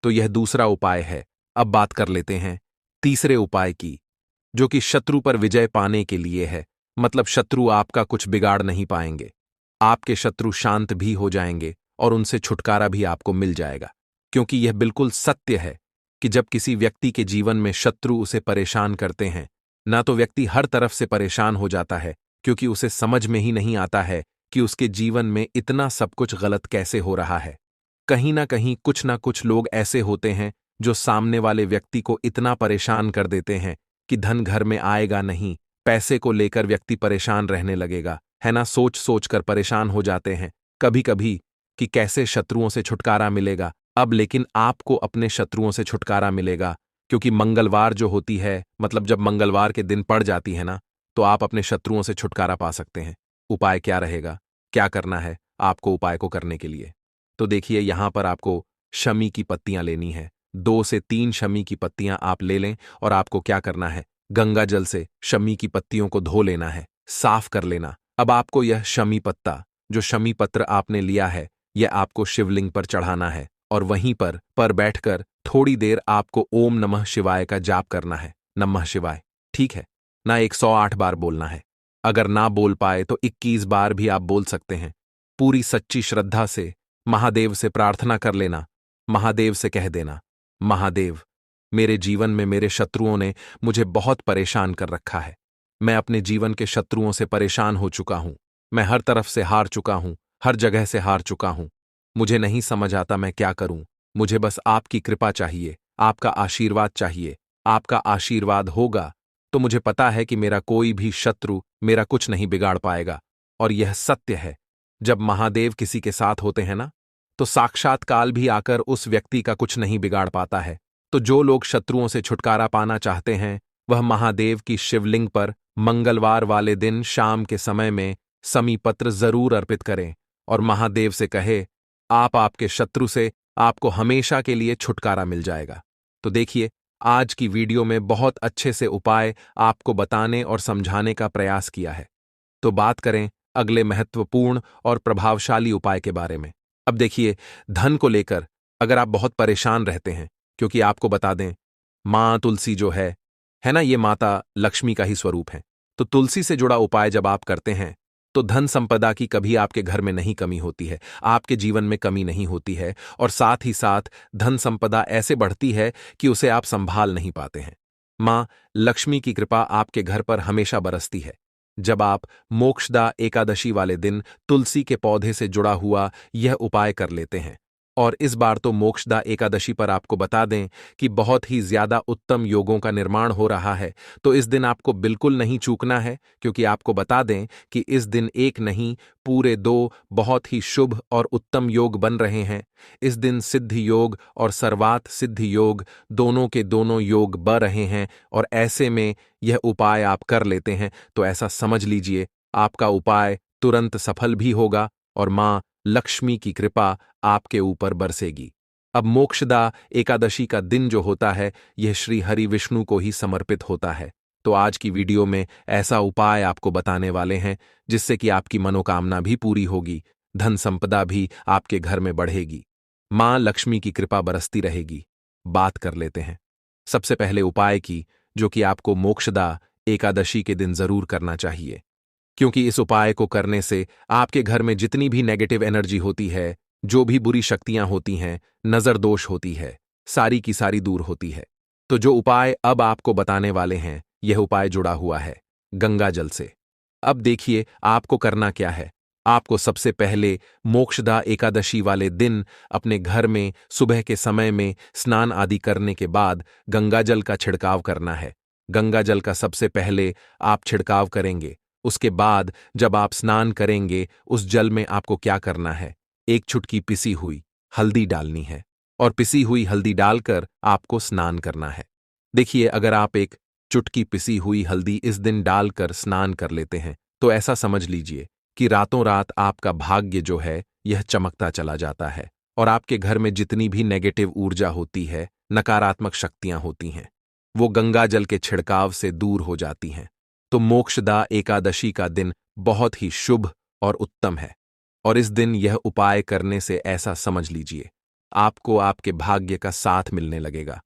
तो यह दूसरा उपाय है। अब बात कर लेते हैं तीसरे उपाय की, जो कि शत्रु पर विजय पाने के लिए है। मतलब शत्रु आपका कुछ बिगाड़ नहीं पाएंगे। आपके शत्रु शांत भी हो जाएंगे और उनसे छुटकारा भी आपको मिल जाएगा। क्योंकि यह बिल्कुल सत्य है कि जब किसी व्यक्ति के जीवन में शत्रु उसे परेशान करते हैं, ना तो व्यक्ति हर तरफ से परेशान हो जाता है, क्योंकि उसे समझ में ही नहीं आता है कि उसके जीवन में इतना सब कुछ गलत कैसे हो रहा है। कहीं ना कुछ लोग ऐसे होते हैं जो सामने वाले व्यक्ति को इतना परेशान कर देते हैं कि धन घर में आएगा नहीं, पैसे को लेकर व्यक्ति परेशान रहने लगेगा, है ना। सोच सोच कर परेशान हो जाते हैं कभी कभी कि कैसे शत्रुओं से छुटकारा मिलेगा। अब लेकिन आपको अपने शत्रुओं से छुटकारा मिलेगा, क्योंकि मंगलवार जो होती है, मतलब जब मंगलवार के दिन पड़ जाती है ना, तो आप अपने शत्रुओं से छुटकारा पा सकते हैं। उपाय क्या रहेगा, क्या करना है आपको उपाय को करने के लिए? तो देखिए, यहां पर आपको शमी की पत्तियां लेनी है। 2 से 3 शमी की पत्तियां आप ले लें और आपको क्या करना है, गंगा जल से शमी की पत्तियों को धो लेना है, साफ कर लेना। अब आपको यह शमी पत्ता, जो शमी पत्र आपने लिया है, यह आपको शिवलिंग पर चढ़ाना है और वहीं पर बैठकर थोड़ी देर आपको ओम नमः शिवाय का जाप करना है। नमः शिवाय, ठीक है ना, 108 बार बोलना है। अगर ना बोल पाए तो 21 बार भी आप बोल सकते हैं। पूरी सच्ची श्रद्धा से महादेव से प्रार्थना कर लेना। महादेव से कह देना, महादेव, मेरे जीवन में मेरे शत्रुओं ने मुझे बहुत परेशान कर रखा है। मैं अपने जीवन के शत्रुओं से परेशान हो चुका हूं। मैं हर तरफ से हार चुका हूं, हर जगह से हार चुका हूं। मुझे नहीं समझ आता मैं क्या करूं। मुझे बस आपकी कृपा चाहिए, आपका आशीर्वाद चाहिए। आपका आशीर्वाद होगा तो मुझे पता है कि मेरा कोई भी शत्रु मेरा कुछ नहीं बिगाड़ पाएगा। और यह सत्य है, जब महादेव किसी के साथ होते हैं ना, तो साक्षात काल भी आकर उस व्यक्ति का कुछ नहीं बिगाड़ पाता है। तो जो लोग शत्रुओं से छुटकारा पाना चाहते हैं, वह महादेव की शिवलिंग पर मंगलवार वाले दिन शाम के समय में समी पत्र जरूर अर्पित करें और महादेव से कहे, आपके शत्रु से आपको हमेशा के लिए छुटकारा मिल जाएगा। तो देखिए, आज की वीडियो में बहुत अच्छे से उपाय आपको बताने और समझाने का प्रयास किया है। तो बात करें अगले महत्वपूर्ण और प्रभावशाली उपाय के बारे में। अब देखिए, धन को लेकर अगर आप बहुत परेशान रहते हैं, क्योंकि आपको बता दें, मां तुलसी जो है ना, ये माता लक्ष्मी का ही स्वरूप है। तो तुलसी से जुड़ा उपाय जब आप करते हैं, तो धन संपदा की कभी आपके घर में नहीं कमी होती है, आपके जीवन में कमी नहीं होती है, और साथ ही साथ धन संपदा ऐसे बढ़ती है कि उसे आप संभाल नहीं पाते हैं। मां लक्ष्मी की कृपा आपके घर पर हमेशा बरसती है। जब आप मोक्षदा एकादशी वाले दिन तुलसी के पौधे से जुड़ा हुआ यह उपाय कर लेते हैं, और इस बार तो मोक्षदा एकादशी पर आपको बता दें कि बहुत ही ज्यादा उत्तम योगों का निर्माण हो रहा है, तो इस दिन आपको बिल्कुल नहीं चूकना है, क्योंकि आपको बता दें कि इस दिन एक नहीं, पूरे 2 बहुत ही शुभ और उत्तम योग बन रहे हैं। इस दिन सिद्धि योग और सर्वात सिद्धि योग दोनों के दोनों योग बन रहे हैं, और ऐसे में यह उपाय आप कर लेते हैं तो ऐसा समझ लीजिए आपका उपाय तुरंत सफल भी होगा और मां लक्ष्मी की कृपा आपके ऊपर बरसेगी। अब मोक्षदा एकादशी का दिन जो होता है, यह श्री हरि विष्णु को ही समर्पित होता है। तो आज की वीडियो में ऐसा उपाय आपको बताने वाले हैं जिससे कि आपकी मनोकामना भी पूरी होगी, धन संपदा भी आपके घर में बढ़ेगी, मां लक्ष्मी की कृपा बरसती रहेगी। बात कर लेते हैं सबसे पहले उपाय की, जो कि आपको मोक्षदा एकादशी के दिन जरूर करना चाहिए, क्योंकि इस उपाय को करने से आपके घर में जितनी भी नेगेटिव एनर्जी होती है, जो भी बुरी शक्तियां होती हैं, नजर दोष होती है, सारी की सारी दूर होती है। तो जो उपाय अब आपको बताने वाले हैं, यह उपाय जुड़ा हुआ है गंगा जल से। अब देखिए आपको करना क्या है। आपको सबसे पहले मोक्षदा एकादशी वाले दिन अपने घर में सुबह के समय में स्नान आदि करने के बाद गंगा जल का छिड़काव करना है। गंगा जल का सबसे पहले आप छिड़काव करेंगे। उसके बाद जब आप स्नान करेंगे, उस जल में आपको क्या करना है, 1 चुटकी पिसी हुई हल्दी डालनी है, और पिसी हुई हल्दी डालकर आपको स्नान करना है। देखिए, अगर आप 1 चुटकी पिसी हुई हल्दी इस दिन डालकर स्नान कर लेते हैं, तो ऐसा समझ लीजिए कि रातों रात आपका भाग्य जो है यह चमकता चला जाता है, और आपके घर में जितनी भी नेगेटिव ऊर्जा होती है, नकारात्मक शक्तियां होती हैं, वो गंगा जल के छिड़काव से दूर हो जाती हैं। तो मोक्षदा एकादशी का दिन बहुत ही शुभ और उत्तम है। और इस दिन यह उपाय करने से ऐसा समझ लीजिए, आपको आपके भाग्य का साथ मिलने लगेगा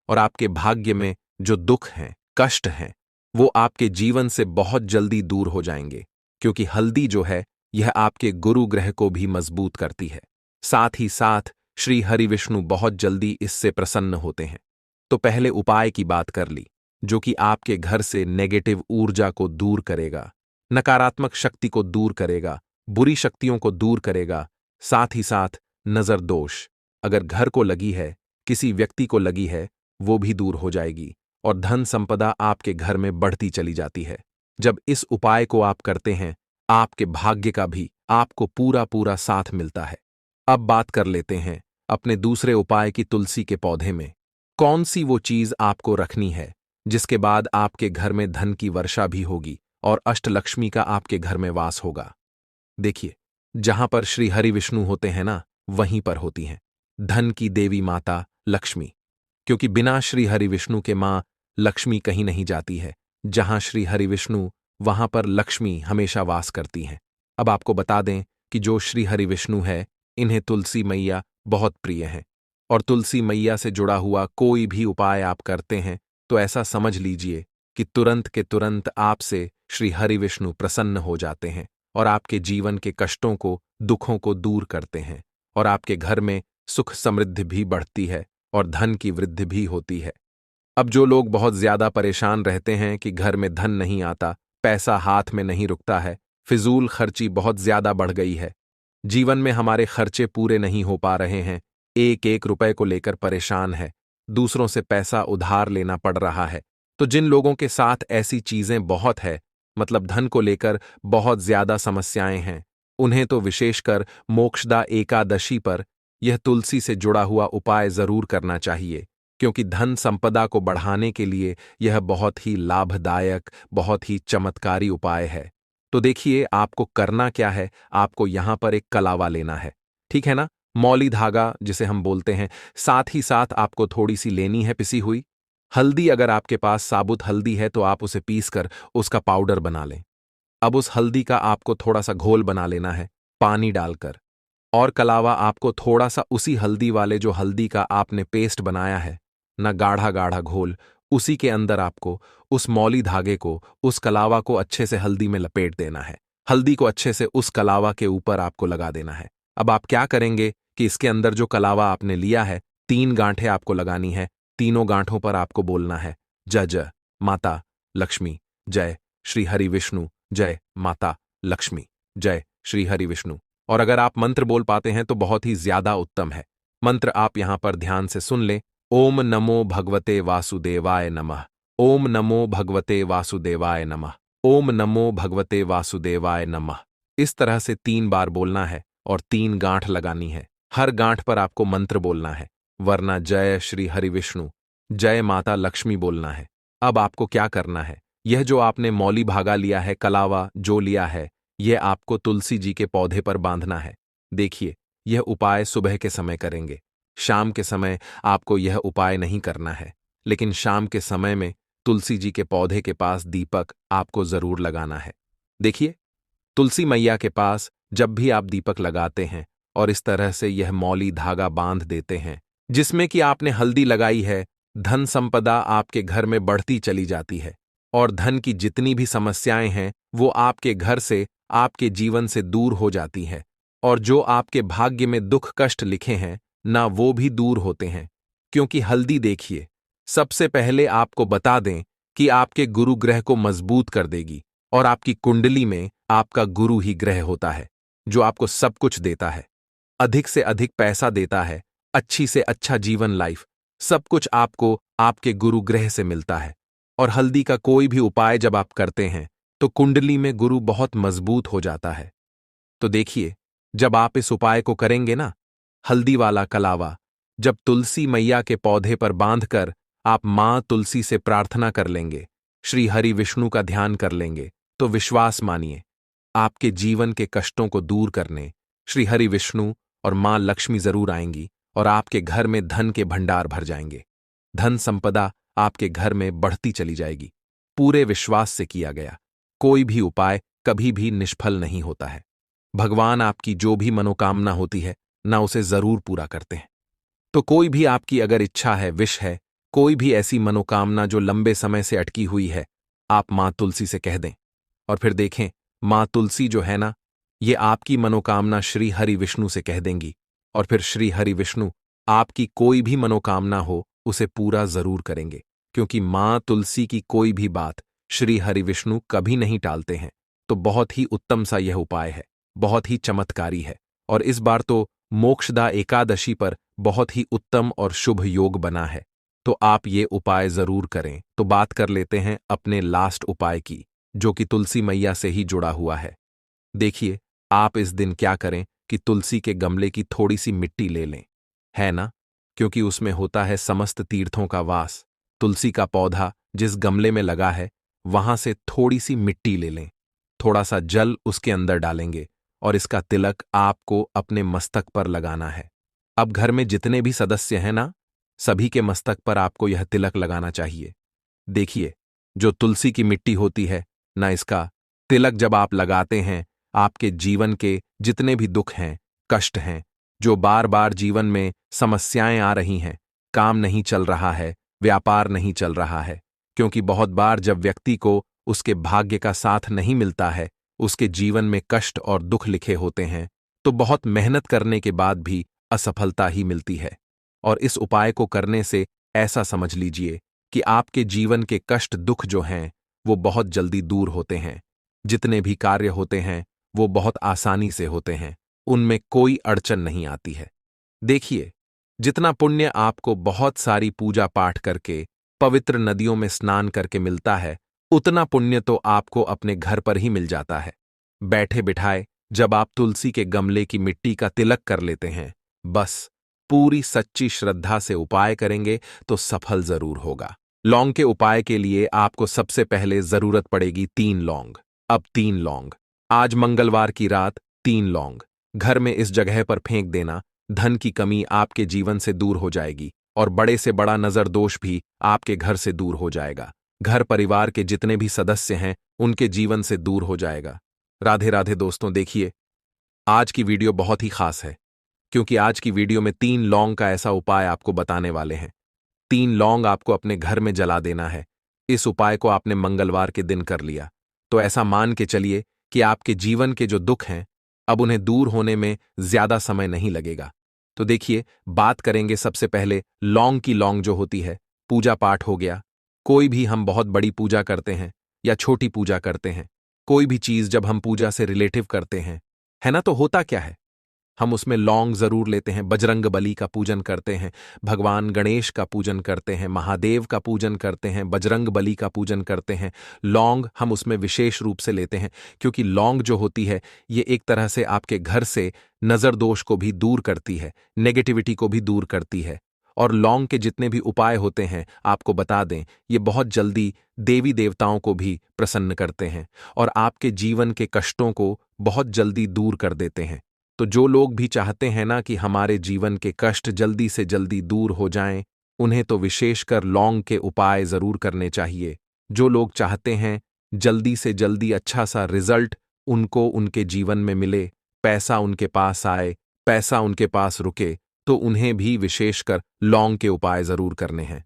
और आपके भाग्य में जो दुख हैं, कष्ट हैं, वो आपके जीवन से बहुत जल्दी दूर हो जाएंगे, क्योंकि हल्दी जो है यह आपके गुरु ग्रह को भी मजबूत करती है। साथ ही साथ श्री हरि विष्णु बहुत जल्दी इससे प्रसन्न होते हैं। तो पहले उपाय की बात कर ली, जो कि आपके घर से नेगेटिव ऊर्जा को दूर करेगा, नकारात्मक शक्ति को दूर करेगा, बुरी शक्तियों को दूर करेगा। साथ ही साथ नजर दोष, अगर घर को लगी है, किसी व्यक्ति को लगी है, वो भी दूर हो जाएगी और धन संपदा आपके घर में बढ़ती चली जाती है। जब इस उपाय को आप करते हैं, आपके भाग्य का भी आपको पूरा पूरा साथ मिलता है। अब बात कर लेते हैं अपने दूसरे उपाय की, तुलसी के पौधे में कौन सी वो चीज आपको रखनी है जिसके बाद आपके घर में धन की वर्षा भी होगी और अष्टलक्ष्मी का आपके घर में वास होगा। देखिए, जहां पर श्री हरि विष्णु होते हैं ना, वहीं पर होती हैं धन की देवी माता लक्ष्मी, क्योंकि बिना श्री हरि विष्णु के मां लक्ष्मी कहीं नहीं जाती है। जहां श्री हरि विष्णु, वहां पर लक्ष्मी हमेशा वास करती हैं। अब आपको बता दें कि जो श्री हरि विष्णु है, इन्हें तुलसी मैया बहुत प्रिय हैं और तुलसी मैया से जुड़ा हुआ कोई भी उपाय आप करते हैं तो ऐसा समझ लीजिए कि तुरंत के तुरंत आपसे श्री हरि विष्णु प्रसन्न हो जाते हैं और आपके जीवन के कष्टों को, दुखों को दूर करते हैं और आपके घर में सुख समृद्धि भी बढ़ती है और धन की वृद्धि भी होती है। अब जो लोग बहुत ज्यादा परेशान रहते हैं कि घर में धन नहीं आता, पैसा हाथ में नहीं रुकता है, फिजूल खर्ची बहुत ज्यादा बढ़ गई है, जीवन में हमारे खर्चे पूरे नहीं हो पा रहे हैं, एक एक रुपए को लेकर परेशान है, दूसरों से पैसा उधार लेना पड़ रहा है, तो जिन लोगों के साथ ऐसी चीजें बहुत है, मतलब धन को लेकर बहुत ज्यादा समस्याएं हैं, उन्हें तो विशेषकर मोक्षदा एकादशी पर यह तुलसी से जुड़ा हुआ उपाय जरूर करना चाहिए, क्योंकि धन संपदा को बढ़ाने के लिए यह बहुत ही लाभदायक, बहुत ही चमत्कारी उपाय है। तो देखिए, आपको करना क्या है, आपको यहां पर एक कलावा लेना है, ठीक है ना, मौली धागा जिसे हम बोलते हैं। साथ ही साथ आपको थोड़ी सी लेनी है पिसी हुई हल्दी। अगर आपके पास साबुत हल्दी है तो आप उसे पीसकर उसका पाउडर बना लें। अब उस हल्दी का आपको थोड़ा सा घोल बना लेना है पानी डालकर, और कलावा आपको थोड़ा सा उसी हल्दी वाले जो हल्दी का आपने पेस्ट बनाया है ना, गाढ़ा गाढ़ा घोल, उसी के अंदर आपको उस मौली धागे को, उस कलावा को अच्छे से हल्दी में लपेट देना है। हल्दी को अच्छे से उस कलावा के ऊपर आपको लगा देना है। अब आप क्या करेंगे कि इसके अंदर जो कलावा आपने लिया है, 3 गांठें आपको लगानी है। तीनों गांठों पर आपको बोलना है जय जय माता लक्ष्मी, जय श्री हरि विष्णु, जय माता लक्ष्मी, जय श्री हरि विष्णु। और अगर आप मंत्र बोल पाते हैं तो बहुत ही ज्यादा उत्तम है। मंत्र आप यहां पर ध्यान से सुन लें। ओम नमो भगवते वासुदेवाय नमः। ओम नमो भगवते वासुदेवाय नमः। ओम नमो भगवते वासुदेवाय नमः। इस तरह से 3 बार बोलना है और 3 गांठ लगानी है। हर गांठ पर आपको मंत्र बोलना है, वरना जय श्री हरि विष्णु, जय माता लक्ष्मी बोलना है। अब आपको क्या करना है, यह जो आपने मौली भागा लिया है, कलावा जो लिया है, यह आपको तुलसी जी के पौधे पर बांधना है। देखिए, यह उपाय सुबह के समय करेंगे, शाम के समय आपको यह उपाय नहीं करना है, लेकिन शाम के समय में तुलसी जी के पौधे के पास दीपक आपको जरूर लगाना है। देखिए, तुलसी मैया के पास जब भी आप दीपक लगाते हैं और इस तरह से यह मौली धागा बांध देते हैं जिसमें कि आपने हल्दी लगाई है, धन संपदा आपके घर में बढ़ती चली जाती है और धन की जितनी भी समस्याएं हैं वो आपके घर से, आपके जीवन से दूर हो जाती हैं, और जो आपके भाग्य में दुख कष्ट लिखे हैं ना, वो भी दूर होते हैं। क्योंकि हल्दी, देखिए, सबसे पहले आपको बता दें कि आपके गुरु ग्रह को मजबूत कर देगी और आपकी कुंडली में आपका गुरु ही ग्रह होता है जो आपको सब कुछ देता है, अधिक से अधिक पैसा देता है, अच्छी से अच्छा जीवन लाइफ, सब कुछ आपको आपके गुरु ग्रह से मिलता है। और हल्दी का कोई भी उपाय जब आप करते हैं तो कुंडली में गुरु बहुत मजबूत हो जाता है। तो देखिए, जब आप इस उपाय को करेंगे ना, हल्दी वाला कलावा जब तुलसी मैया के पौधे पर बांधकर आप मां तुलसी से प्रार्थना कर लेंगे, श्री हरि विष्णु का ध्यान कर लेंगे, तो विश्वास मानिए, आपके जीवन के कष्टों को दूर करने श्री हरि विष्णु और मां लक्ष्मी जरूर आएंगी और आपके घर में धन के भंडार भर जाएंगे। धन संपदा आपके घर में बढ़ती चली जाएगी। पूरे विश्वास से किया गया कोई भी उपाय कभी भी निष्फल नहीं होता है। भगवान आपकी जो भी मनोकामना होती है ना उसे जरूर पूरा करते हैं। तो कोई भी आपकी अगर इच्छा है, विश है, कोई भी ऐसी मनोकामना जो लंबे समय से अटकी हुई है, आप मां तुलसी से कह दें और फिर देखें, मां तुलसी जो है ना, ये आपकी मनोकामना श्री हरि विष्णु से कह देंगी और फिर श्री हरि विष्णु आपकी कोई भी मनोकामना हो उसे पूरा जरूर करेंगे, क्योंकि मां तुलसी की कोई भी बात श्री हरि विष्णु कभी नहीं टालते हैं। तो बहुत ही उत्तम सा यह उपाय है, बहुत ही चमत्कारी है और इस बार तो मोक्षदा एकादशी पर बहुत ही उत्तम और शुभ योग बना है। तो आप ये उपाय जरूर करें। तो बात कर लेते हैं अपने लास्ट उपाय की, जो कि तुलसी मैया से ही जुड़ा हुआ है। देखिए, आप इस दिन क्या करें कि तुलसी के गमले की थोड़ी सी मिट्टी ले लें, है ना, क्योंकि उसमें होता है समस्त तीर्थों का वास। तुलसी का पौधा जिस गमले में लगा है वहां से थोड़ी सी मिट्टी ले लें, थोड़ा सा जल उसके अंदर डालेंगे और इसका तिलक आपको अपने मस्तक पर लगाना है। अब घर में जितने भी सदस्य हैं ना, सभी के मस्तक पर आपको यह तिलक लगाना चाहिए। देखिए, जो तुलसी की मिट्टी होती है ना, इसका तिलक जब आप लगाते हैं, आपके जीवन के जितने भी दुख हैं, कष्ट हैं, जो बार बार जीवन में समस्याएं आ रही हैं, काम नहीं चल रहा है, व्यापार नहीं चल रहा है, क्योंकि बहुत बार जब व्यक्ति को उसके भाग्य का साथ नहीं मिलता है, उसके जीवन में कष्ट और दुख लिखे होते हैं, तो बहुत मेहनत करने के बाद भी असफलता ही मिलती है। और इस उपाय को करने से ऐसा समझ लीजिए कि आपके जीवन के कष्ट दुख जो हैं वो बहुत जल्दी दूर होते हैं। जितने भी कार्य होते हैं वो बहुत आसानी से होते हैं, उनमें कोई अड़चन नहीं आती है। देखिए, जितना पुण्य आपको बहुत सारी पूजा पाठ करके, पवित्र नदियों में स्नान करके मिलता है, उतना पुण्य तो आपको अपने घर पर ही मिल जाता है। बैठे बिठाए जब आप तुलसी के गमले की मिट्टी का तिलक कर लेते हैं, बस पूरी सच्ची श्रद्धा से उपाय करेंगे तो सफल जरूर होगा। लौंग के उपाय के लिए आपको सबसे पहले जरूरत पड़ेगी 3 लौंग। अब 3 लौंग, आज मंगलवार की रात 3 लौंग घर में इस जगह पर फेंक देना। धन की कमी आपके जीवन से दूर हो जाएगी और बड़े से बड़ा नजर दोष भी आपके घर से दूर हो जाएगा। घर परिवार के जितने भी सदस्य हैं उनके जीवन से दूर हो जाएगा। राधे राधे दोस्तों। देखिए, आज की वीडियो बहुत ही खास है, क्योंकि आज की वीडियो में 3 लौंग का ऐसा उपाय आपको बताने वाले हैं। 3 लौंग आपको अपने घर में जला देना है। इस उपाय को आपने मंगलवार के दिन कर लिया तो ऐसा मान के चलिए कि आपके जीवन के जो दुख हैं अब उन्हें दूर होने में ज्यादा समय नहीं लगेगा। तो देखिए, बात करेंगे सबसे पहले लौंग की। लौंग जो होती है, पूजा पाठ हो गया, कोई भी हम बहुत बड़ी पूजा करते हैं या छोटी पूजा करते हैं, कोई भी चीज जब हम पूजा से रिलेटिव करते हैं, है ना, तो होता क्या है, हम उसमें लौंग जरूर लेते हैं। बजरंग बली का पूजन करते हैं, भगवान गणेश का पूजन करते हैं, महादेव का पूजन करते हैं, बजरंग बली का पूजन करते हैं। लौंग हम उसमें विशेष रूप से लेते हैं, क्योंकि लौंग जो होती है ये एक तरह से आपके घर से नजर दोष को भी दूर करती है, नेगेटिविटी को भी दूर करती है। और लौंग के जितने भी उपाय होते हैं आपको बता दें, ये बहुत जल्दी देवी देवताओं को भी प्रसन्न करते हैं और आपके जीवन के कष्टों को बहुत जल्दी दूर कर देते हैं। तो जो लोग भी चाहते हैं ना कि हमारे जीवन के कष्ट जल्दी से जल्दी दूर हो जाएं, उन्हें तो विशेषकर लौंग के उपाय जरूर करने चाहिए। जो लोग चाहते हैं जल्दी से जल्दी अच्छा सा रिजल्ट उनको उनके जीवन में मिले, पैसा उनके पास आए, पैसा उनके पास रुके, तो उन्हें भी विशेषकर लौंग के उपाय जरूर करने हैं।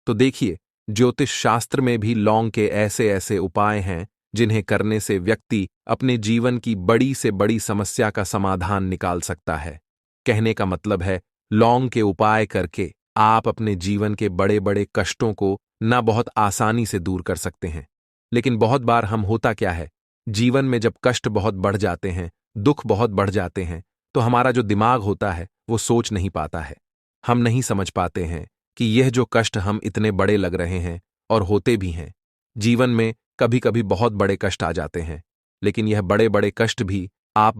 तो देखिए, ज्योतिष शास्त्र में भी लौंग के ऐसे ऐसे उपाय हैं जिन्हें करने से व्यक्ति अपने जीवन की बड़ी से बड़ी समस्या का समाधान निकाल सकता है। कहने का मतलब है, लौंग के उपाय करके आप अपने जीवन के बड़े बड़े कष्टों को ना बहुत आसानी से दूर कर सकते हैं। लेकिन बहुत बार हम होता क्या है, जीवन में जब कष्ट बहुत बढ़ जाते हैं, दुख बहुत बढ़ जाते हैं, तो हमारा जो दिमाग होता है वो सोच नहीं पाता है। हम नहीं समझ पाते हैं कि यह जो कष्ट हम इतने बड़े लग रहे हैं, और होते भी हैं, जीवन में कभी कभी बहुत बड़े कष्ट आ जाते हैं, लेकिन यह बड़े बड़े कष्ट भी आप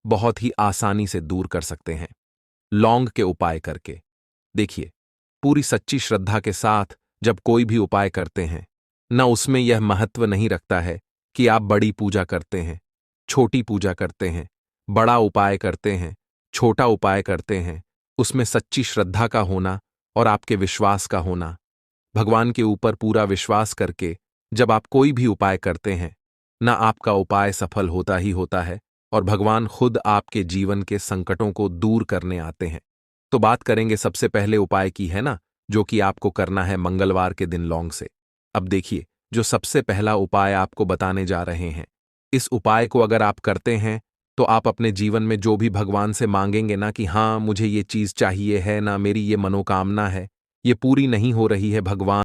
बहुत ही आसानी से दूर कर सकते हैं लौंग के उपाय करके। देखिए, पूरी सच्ची श्रद्धा के साथ जब कोई भी उपाय करते हैं न, उसमें यह महत्व नहीं रखता है कि आप बड़ी पूजा करते हैं, छोटी पूजा करते हैं, बड़ा उपाय करते हैं, छोटा उपाय करते हैं। उसमें सच्ची श्रद्धा का होना और आपके विश्वास का होना, भगवान के ऊपर पूरा विश्वास करके जब आप कोई भी उपाय करते हैं ना आपका उपाय सफल होता ही होता है और भगवान खुद आपके जीवन के संकटों को दूर करने आते हैं। तो बात करेंगे सबसे पहले उपाय की, है ना, जो कि आपको करना है मंगलवार के दिन लौंग से। अब देखिए, जो सबसे पहला उपाय आपको बताने जा रहे हैं, इस उपाय को अगर आप करते हैं तो आप अपने जीवन में जो भी भगवान से मांगेंगे ना कि हाँ मुझे ये चीज चाहिए है ना, मेरी ये मनोकामना है, ये पूरी नहीं हो रही है भगवान,